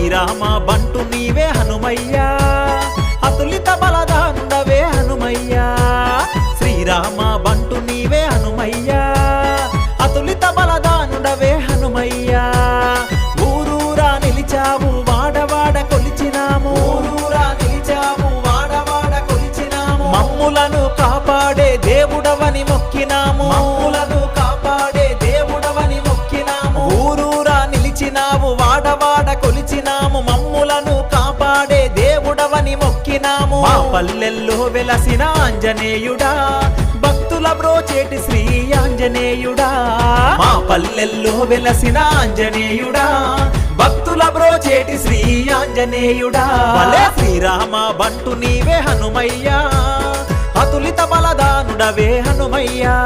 శ్రీరామ బంటు నీవే హనుమయ్యా, అతులిత బలదానుడవే హనుమయ్యా. శ్రీరామ బంటు నీవే హనుమయ్యా, అతులిత బలదానుడవే హనుమయ్యా. ఊరూరా నిలిచావు వాడవాడ కొలిచినాము, ఊరూరా నిలిచావు వాడవాడ కొలిచినాము. మమ్ములను కాపాడే దేవుడవని మొక్కినాము, మమ్ములను కాపాడే దేవుడవని మొక్కినాము. ఊరూరా నిలిచినావు వాడవాడ కొలిచినాము, మమ్ములను కాపాడే దేవుడవని మొక్కినాము. మా పల్లెల్లో వెలసిన ఆంజనేయుడా, భక్తుల బ్రోచేటి శ్రీ ఆంజనేయుడా. మా పల్లెల్లో వెలసిన ఆంజనేయుడా, భక్తుల బ్రోచేటి శ్రీ ఆంజనేయుడా. భలే శ్రీరామ బంటు నీవే హనుమయ్యా, అతులిత బలదానుడవే హనుమయ్యా.